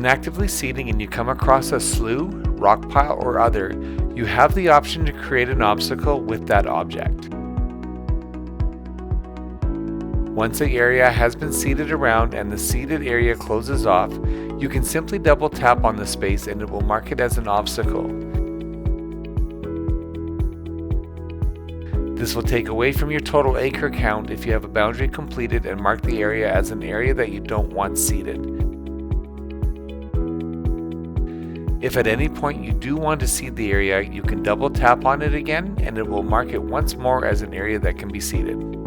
When actively seeding and you come across a slough, rock pile, or other, you have the option to create an obstacle with that object. Once the area has been seeded around and the seeded area closes off, you can simply double tap on the space and it will mark it as an obstacle. This will take away from your total acre count if you have a boundary completed and mark the area as an area that you don't want seeded. If at any point you do want to seed the area, you can double tap on it again and it will mark it once more as an area that can be seeded.